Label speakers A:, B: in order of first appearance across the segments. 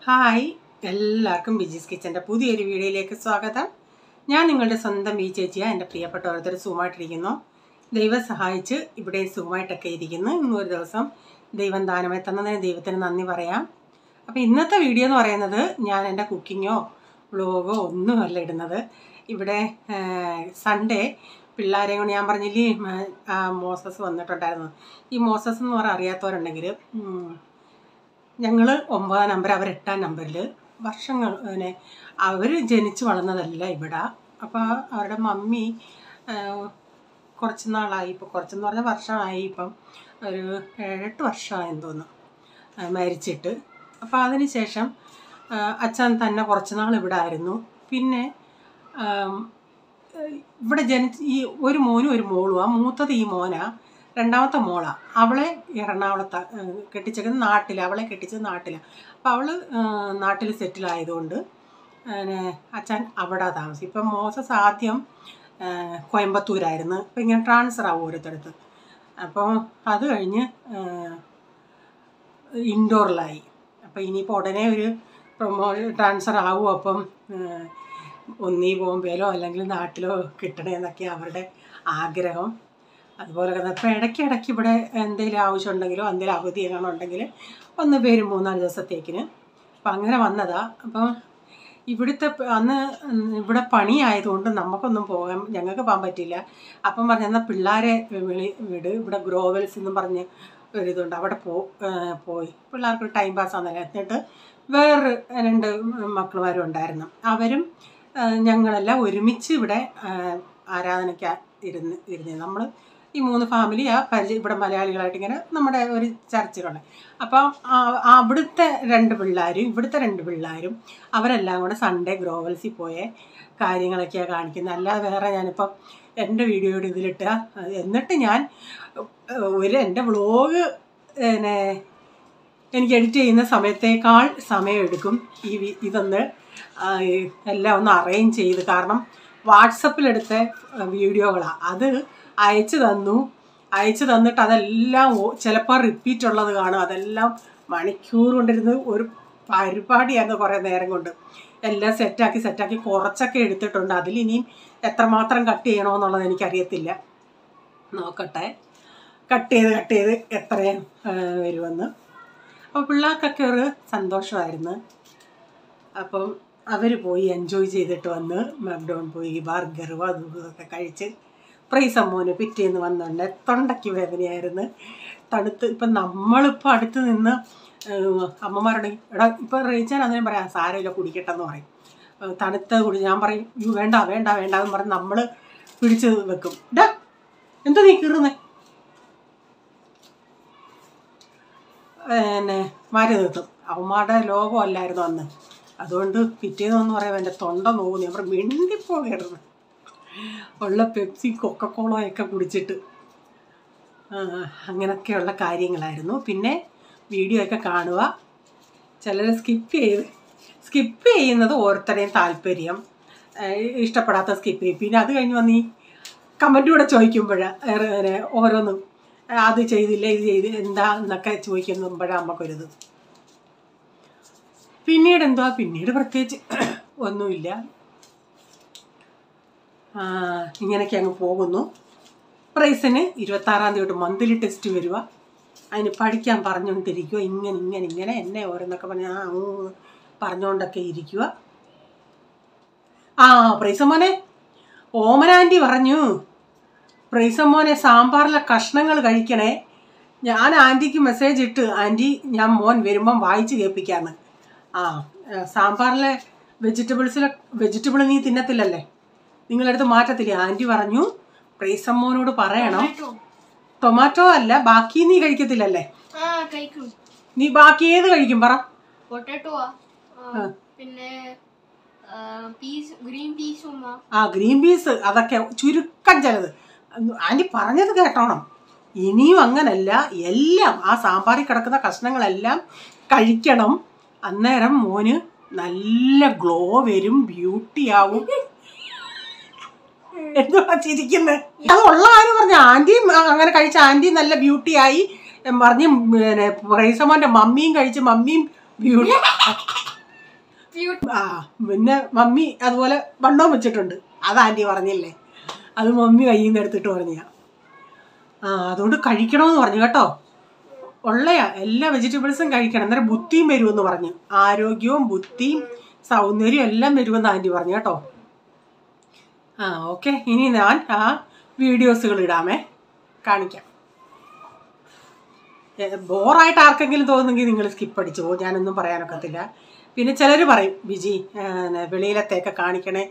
A: Hi, എല്ലാവർക്കും ബിജീസ് കിച്ചൻ്റെ പുതിയൊരു വീഡിയോയിലേക്ക് സ്വാഗതം. ഞാൻ നിങ്ങളുടെ സ്വന്തം ബി ചേച്ചിയാണ്. എൻ്റെ പ്രിയപ്പെട്ട ഓരോരുത്തർ സുഖമായിട്ടിരിക്കുന്നു. ദൈവം സഹായിച്ച് ഇവിടെ സുഖമായിട്ടൊക്കെ ഇരിക്കുന്നു. ഇന്നൊരു ദിവസം ദൈവം ദാനമായി തന്നതിന് ദൈവത്തിന് നന്ദി പറയാം. അപ്പോൾ ഇന്നത്തെ വീഡിയോ എന്ന് പറയുന്നത് ഞാൻ എൻ്റെ കുക്കിങ്ങോ വ്ളോഗോ ഒന്നുമല്ല ഇടുന്നത്. ഇവിടെ സൺഡേ പിള്ളേരെ കൊണ്ട് ഞാൻ പറഞ്ഞില്ലേ മോസസ് വന്നിട്ടുണ്ടായിരുന്നു. ഈ മോസസ് എന്ന് പറയാൻ അറിയാത്തവരുണ്ടെങ്കിൽ ഞങ്ങൾ 9 നമ്പർ, അവർ 8 നമ്പറിൽ വർഷങ്ങൾ അവർ ജനിച്ച് വളർന്നതല്ല ഇവിടെ. അപ്പോൾ അവരുടെ മമ്മി കുറച്ച് നാളായി, ഇപ്പോൾ കുറച്ചെന്ന് പറഞ്ഞാൽ വർഷമായി, ഇപ്പം ഒരു 7-8 വർഷമായെന്ന് തോന്നുന്നു മരിച്ചിട്ട്. അപ്പോൾ അതിന് ശേഷം അച്ഛൻ തന്നെ കുറച്ച് നാൾ ഇവിടെ ആയിരുന്നു. പിന്നെ ഇവിടെ ഈ ഒരു മോനും ഒരു മോളും. മൂത്തത് ഈ മോനാ, രണ്ടാമത്തെ മോളാണ്. അവളെ എറണാകുളത്ത് കെട്ടിച്ചേക്കുന്നത് നാട്ടിൽ, അവളെ കെട്ടിച്ചത് നാട്ടിലാണ്. അപ്പോൾ അവൾ നാട്ടിൽ സെറ്റിലായതുകൊണ്ട് അച്ഛൻ അവിടെ താമസിക്കും. ഇപ്പം മോസസ് ആദ്യം കോയമ്പത്തൂരായിരുന്നു. ഇപ്പം ഇങ്ങനെ ട്രാൻസ്ഫർ ആവും ഓരോരുത്തടുത്ത്. അപ്പോൾ അത് കഴിഞ്ഞ് ഇൻഡോറിലായി. അപ്പോൾ ഇനിയിപ്പോൾ ഉടനെ ഒരു ട്രാൻസ്ഫർ ആവും. അപ്പം ഒന്നീ ബോംബെയിലോ അല്ലെങ്കിൽ നാട്ടിലോ കിട്ടണമെന്നൊക്കെ അവരുടെ ആഗ്രഹം. അതുപോലെ തന്നെ ഇപ്പോൾ ഇടയ്ക്കിടയ്ക്ക് ഇവിടെ എന്തെങ്കിലും ആവശ്യമുണ്ടെങ്കിലോ എന്തെങ്കിലും അവധി എങ്ങാനും ഉണ്ടെങ്കിൽ ഒന്ന് വരും 3-4 ദിവസത്തേക്കിന്. അപ്പം അങ്ങനെ വന്നതാ. അപ്പം ഇവിടുത്തെ അന്ന് ഇവിടെ പണിയായതുകൊണ്ട് ഞങ്ങൾക്ക് പോകാൻ പറ്റില്ല. അപ്പം പറഞ്ഞാൽ പിള്ളേരെ വിട്, ഇവിടെ ഗ്രോവൽസ് എന്നും പറഞ്ഞ് ഒരിതുണ്ട്, അവിടെ പോയി പിള്ളേർക്ക് ടൈം പാസ് ആണെന്നല്ല. എന്നിട്ട് വേറൊരു 2 മക്കളുമാരും ഉണ്ടായിരുന്നു. അവരും ഞങ്ങളെല്ലാം ഒരുമിച്ച് ഇവിടെ ആരാധനയ്ക്ക് ഇരുന്ന് നമ്മൾ ഈ 3 ഫാമിലി ഇവിടെ മലയാളികളായിട്ട് ഇങ്ങനെ നമ്മുടെ ഒരു ചർച്ചിലുണ്ട്. അപ്പം അവിടുത്തെ 2 പിള്ളേരും ഇവിടുത്തെ 2 പിള്ളേരും അവരെല്ലാം കൂടെ സൺഡേ ഗ്രോവൽസിൽ പോയ കാര്യങ്ങളൊക്കെയാണ് കാണിക്കുന്നത്. അല്ലാതെ വേറെ ഞാനിപ്പം എൻ്റെ വീഡിയോയുടെ ഇതിലിട്ട എന്നിട്ട് ഞാൻ എൻ്റെ വ്ളോഗ് എനിക്ക് എഡിറ്റ് ചെയ്യുന്ന സമയത്തേക്കാൾ സമയമെടുക്കും ഇതൊന്ന് എല്ലാം ഒന്ന് അറേഞ്ച് ചെയ്ത്. കാരണം വാട്സപ്പിലെടുത്ത വീഡിയോകളാണ്. അത് അയച്ചു തന്നിട്ട് അതെല്ലാം ചിലപ്പോൾ റിപ്പീറ്റ് ഉള്ളത് കാണും. അതെല്ലാം മണിക്കൂർ കൊണ്ടിരുന്ന് ഒരു പരിപാടിയായിരുന്നു. കുറേ നേരം കൊണ്ട് എല്ലാം സെറ്റാക്കി കുറച്ചൊക്കെ എടുത്തിട്ടുണ്ട്. അതിലിനിയും എത്രമാത്രം കട്ട് ചെയ്യണമെന്നുള്ളത് എനിക്കറിയത്തില്ല. നോക്കട്ടെ, കട്ട് ചെയ്ത് എത്രയും വരുമെന്ന്. അപ്പോൾ പിള്ളേർക്കൊക്കെ ഒരു സന്തോഷമായിരുന്നു. അപ്പം അവർ പോയി എൻജോയ് ചെയ്തിട്ട് വന്ന് മാക്ഡോൺ പോയി ബർഗറും അതും ഇതൊക്കെ കഴിച്ച്. പ്രൈസമ്മോന് പിറ്റേന്ന് വന്നുണ്ട് തൊണ്ടയ്ക്ക് വേദനയായിരുന്നു, തണുത്ത്. ഇപ്പം നമ്മളിപ്പോൾ അടുത്ത് നിന്ന് അമ്മമാരുണ്ടെങ്കിൽ എടാ ഇപ്പം റേച്ചാൻ അങ്ങനെ പറയാം, സാരമില്ല കുടിക്കട്ടെന്ന് പറയും. തണുത്ത ഞാൻ പറയും വേണ്ട എന്ന് പറഞ്ഞ് നമ്മൾ പിടിച്ച് വെക്കും. ഇടാ എന്താ നീ കീറുന്നേ, മാറ്റി നിർത്തും. അവന്മാരുടെ ലോകമല്ലായിരുന്നു അന്ന്. അതുകൊണ്ട് പിറ്റേന്നൊന്നും പറയാം എൻ്റെ തൊണ്ട നോക്കും. ഞാൻ പറയും മിണ്ടിപ്പോകരുത്, ഉള്ള പെപ്സി കൊക്കക്കോളയൊക്കെ കുടിച്ചിട്ട് അങ്ങനെയൊക്കെയുള്ള കാര്യങ്ങളായിരുന്നു. പിന്നെ വീഡിയോ ഒക്കെ കാണുക. ചിലർ സ്കിപ്പ് ചെയ്യുന്നത് ഓരോരുത്തരെയും താല്പര്യം, ഇഷ്ടപ്പെടാത്ത സ്കിപ്പ് ചെയ്യും. പിന്നെ അത് കഴിഞ്ഞ് വന്ന് ഈ കമൻറ്റ് കൂടെ ചോദിക്കുമ്പോഴാണ് ഓരോന്നും അത് ചെയ്തില്ല ഇത് ചെയ്ത് എന്താ എന്നൊക്കെ ചോദിക്കുമ്പോഴാണ് നമുക്കൊരിത്. പിന്നീട് പ്രത്യേകിച്ച് ഒന്നുമില്ല. ഇങ്ങനെയൊക്കെ അങ്ങ് പോകുന്നു. പ്രൈസിന് 26-ാം തീയതി തൊട്ട് മന്ത്ലി ടെസ്റ്റ് വരിക. അതിന് പഠിക്കാൻ പറഞ്ഞുകൊണ്ടിരിക്കുക. ഇങ്ങനെ എന്നെ ഓരോന്നൊക്കെ പറഞ്ഞുകൊണ്ടൊക്കെ ഇരിക്കുക. പ്രൈസമ്മോനെ ഓമനാൻറ്റി പറഞ്ഞു, പ്രൈസമ്മോനെ സാമ്പാറിലെ കഷ്ണങ്ങൾ കഴിക്കണേ. ഞാൻ ആൻറ്റിക്ക് മെസ്സേജ് ഇട്ട്, ആൻറ്റി മോൻ വരുമ്പം വായിച്ച് കേൾപ്പിക്കാമെന്ന്. സാമ്പാറിലെ വെജിറ്റബിൾ നീ തിന്നത്തില്ലല്ലേ, നിങ്ങളെടുത്ത് മാറ്റത്തില്ലേ? ആൻറ്റി പറഞ്ഞു പ്രൈസമ്മോനോട് പറയണം. ടൊമാറ്റോ അല്ല, ബാക്കി നീ കഴിക്കത്തില്ലല്ലേ? നീ ബാക്കി ഏത് കഴിക്കും പറ? ഗ്രീൻ പീസ് അതൊക്കെ ചുരുക്കം ചിലത്. ആൻറ്റി പറഞ്ഞത് കേട്ടോണം. ഇനിയും അങ്ങനല്ല, എല്ലാം ആ സാമ്പാറിൽ കിടക്കുന്ന കഷ്ണങ്ങളെല്ലാം കഴിക്കണം. അന്നേരം മോന് നല്ല ഗ്ലോ വരും, ബ്യൂട്ടി ആവും. എന്തുവാ ചിരിക്കുന്നത്? അത് ഉള്ള കാര്യം പറഞ്ഞ ആൻറ്റി അങ്ങനെ കഴിച്ച ആൻറ്റി നല്ല ബ്യൂട്ടി ആയി പറഞ്ഞ് പ്രൈസമ്മോന്റെ മമ്മിയും കഴിച്ച് മമ്മിയും ബ്യൂട്ടി ആ പിന്നെ മമ്മി അതുപോലെ വണ്ണവും വെച്ചിട്ടുണ്ട്. അത് ആൻറ്റി പറഞ്ഞില്ലേ, അത് മമ്മി കയ്യിൽ നിന്ന് എടുത്തിട്ട് പറഞ്ഞ. അതുകൊണ്ട് കഴിക്കണമെന്ന് പറഞ്ഞു കേട്ടോ. ഉള്ളയാ എല്ലാ വെജിറ്റബിൾസും കഴിക്കണം, അന്നേരം ബുദ്ധിയും വരുമെന്ന് പറഞ്ഞു. ആരോഗ്യവും ബുദ്ധിയും സൗന്ദര്യവും എല്ലാം വരുമെന്ന് ആൻറ്റി പറഞ്ഞു കേട്ടോ. ഓക്കെ, ഇനി ഞാൻ ആ വീഡിയോസുകൾ ഇടാമേ, കാണിക്കാം. ബോറായിട്ട് ആർക്കെങ്കിലും തോന്നുന്നെങ്കിൽ നിങ്ങൾ സ്കിപ്പ് അടിച്ചു പോകും, ഞാനൊന്നും പറയാനൊക്കത്തില്ല. പിന്നെ ചിലർ പറയും വിജി വെളിയിലത്തെയൊക്കെ കാണിക്കണേ,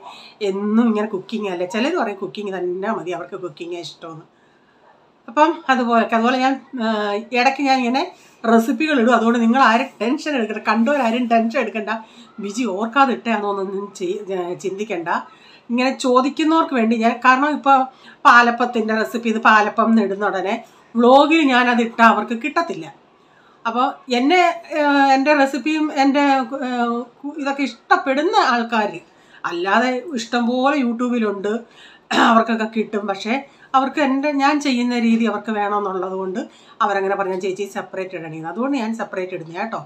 A: എന്നും ഇങ്ങനെ കുക്കിംഗ് അല്ലേ. ചിലർ പറയും കുക്കിംഗ് തന്നെ മതി, അവർക്ക് കുക്കിംഗ് ഇഷ്ടമെന്ന്. അപ്പം അതുപോലെ ഞാൻ ഇടയ്ക്ക് ഞാൻ ഇങ്ങനെ റെസിപ്പികൾ ഇടും. അതുകൊണ്ട് നിങ്ങൾ ആരും ടെൻഷൻ എടുക്കണ്ട, കണ്ടവരാരും ടെൻഷൻ എടുക്കണ്ട. വിജി ഓർക്കാതെ ഇട്ടാന്നൊന്നും ചിന്തിക്കണ്ട. ഇങ്ങനെ ചോദിക്കുന്നവർക്ക് വേണ്ടി ഞാൻ, കാരണം ഇപ്പോൾ പാലപ്പത്തിൻ്റെ റെസിപ്പി, ഇത് പാലപ്പം ഇടുന്ന ഉടനെ വ്ളോഗിൽ ഞാനത് ഇട്ടാൽ അവർക്ക് കിട്ടത്തില്ല. അപ്പോൾ എൻ്റെ റെസിപ്പിയും എൻ്റെ ഇതൊക്കെ ഇഷ്ടപ്പെടുന്ന ആൾക്കാർ, അല്ലാതെ ഇഷ്ടംപോലെ യൂട്യൂബിലുണ്ട്, അവർക്കൊക്കെ കിട്ടും. പക്ഷേ അവർക്ക് ഞാൻ ചെയ്യുന്ന രീതി അവർക്ക് വേണമെന്നുള്ളത് കൊണ്ട് അവരങ്ങനെ പറഞ്ഞാൽ ചേച്ചി സെപ്പറേറ്റ് ഇടണേന്ന്. അതുകൊണ്ട് ഞാൻ സെപ്പറേറ്റ് ഇടുന്ന കേട്ടോ.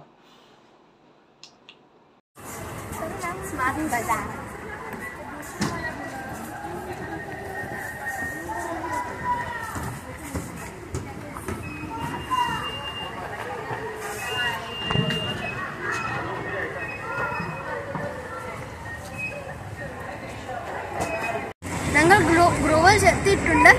B: ഞങ്ങൾ ഗ്രോവേഴ്സ് എത്തിയിട്ടുണ്ട്.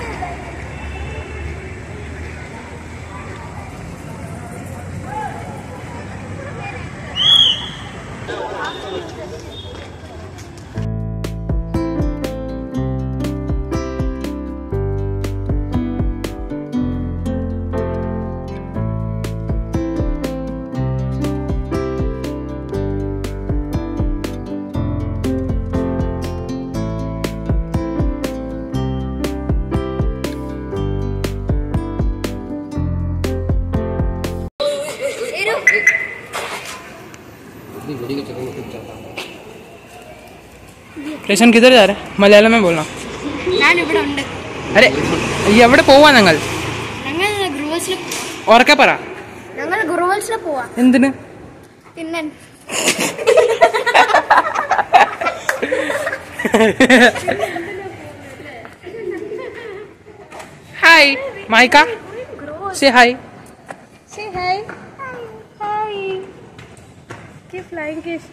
C: സ്റ്റേഷൻ കിधर जा रहा है? മലയാളം में बोलना.
B: ഞാൻ ഇവിടെ ഉണ്ട്.
C: അരെ എവിടെ പോവാ? ഞങ്ങൾ
B: ഗ്രോവേഴ്സിൽ.
C: ഓർക്കെ പറ.
B: ഞങ്ങൾ ഗ്രോവേഴ്സിൽ പോവാ.
C: എന്തിന്?
B: തിന്നാൻ.
C: Hi mica, say hi.
B: Say hi. Hi. Keep flying kiss.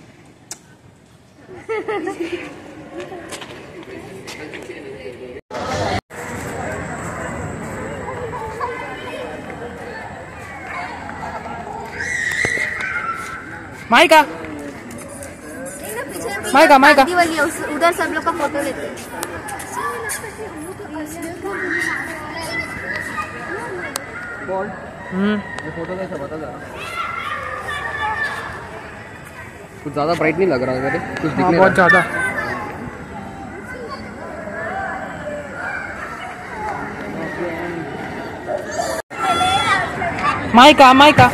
C: Mica mica mica
B: उधर सब लोग का फोटो लेते हैं.
D: ये फोटो कैसा बता जरा. कुछ ज्यादा ब्राइट नहीं लग रहा है मेरे, कुछ दिखने
C: बहुत ज्यादा. Mica mica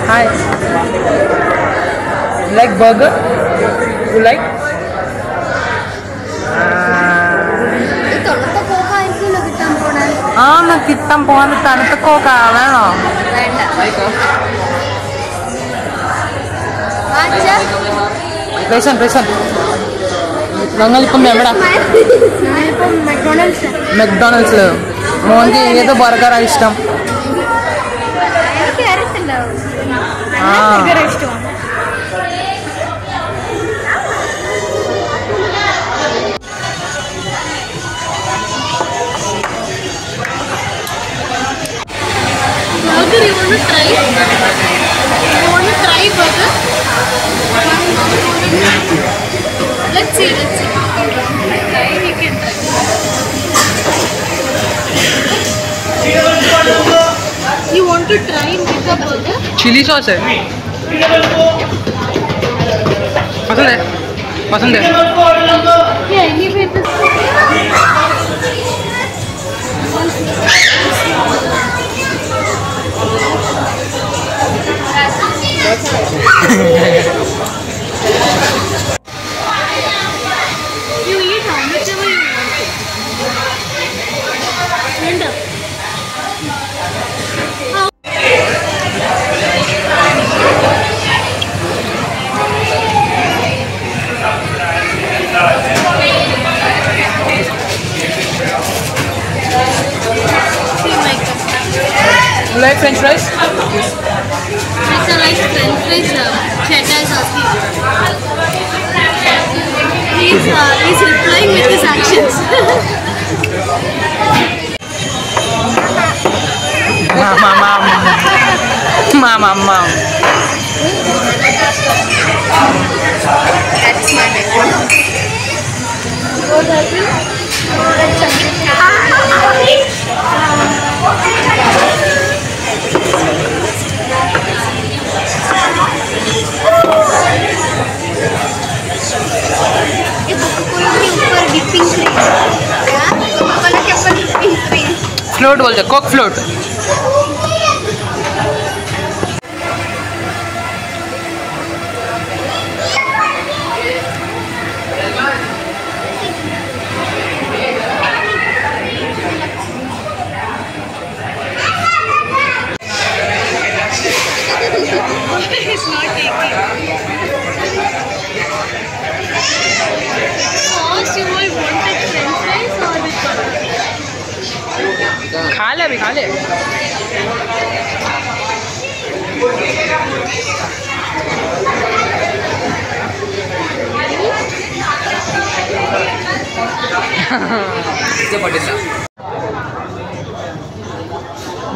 C: Hi. You like burger? You like? കിട്ടാൻ പോകാൻ തണുത്ത കോക്ക വേണോ? Ration ration. ഞങ്ങളിപ്പം എവിടെ? മെക്ഡോണൽഡ്സില്. മോന്റെ ഏത് ബർഗറാ ഇഷ്ടം?
B: nice. You want to try burger? Let's see. Try, we can try. You want to try with the burger?
C: Chilli sauce है पसंद है
B: Yeah, anyway, this. You eat how much ever you want. End up.
C: like French fries?
B: Mr. likes French fries, Cheddar is asking. He's replying with his actions.
C: Mama.
B: That's my method. What
C: float बोलते coke float
B: It's not taking. Sauce, you all wanted French fries or with butter?
C: खा ले अभी खा ले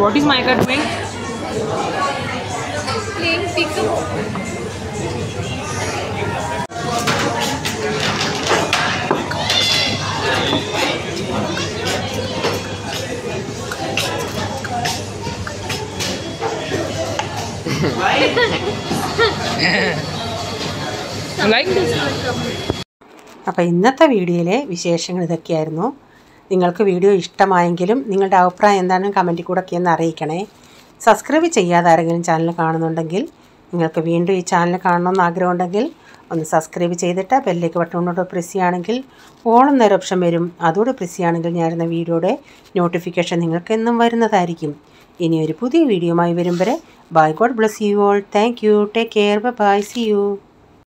C: What is Micah doing?
B: Playing peekaboo.
C: Like this?
A: അപ്പോൾ ഇന്നത്തെ വീഡിയോയിലെ വിശേഷങ്ങൾ ഇതൊക്കെയായിരുന്നു. നിങ്ങൾക്ക് വീഡിയോ ഇഷ്ടമായെങ്കിലും നിങ്ങളുടെ അഭിപ്രായം എന്താണെന്ന് കമൻറ്റിൽ കൂടെ ഒക്കെ ഒന്ന് അറിയിക്കണേ. സബ്സ്ക്രൈബ് ചെയ്യാതെ ആരെങ്കിലും ചാനൽ കാണുന്നുണ്ടെങ്കിൽ നിങ്ങൾക്ക് വീണ്ടും ഈ ചാനൽ കാണണമെന്ന് ആഗ്രഹമുണ്ടെങ്കിൽ ഒന്ന് സബ്സ്ക്രൈബ് ചെയ്തിട്ട് ബെല്ലേക്ക് ബട്ടണോട് പ്രസ് ചെയ്യുകയാണെങ്കിൽ ഓൾ എന്നൊരു ഓപ്ഷൻ വരും. അതോടെ പ്രസ് ചെയ്യുകയാണെങ്കിൽ ഞാനിരുന്ന വീഡിയോയുടെ നോട്ടിഫിക്കേഷൻ നിങ്ങൾക്ക് എന്നും വരുന്നതായിരിക്കും. ഇനി ഒരു പുതിയ വീഡിയോയുമായി വരും വരെ bye god bless you all. Thank you. Take care. Bye. See U.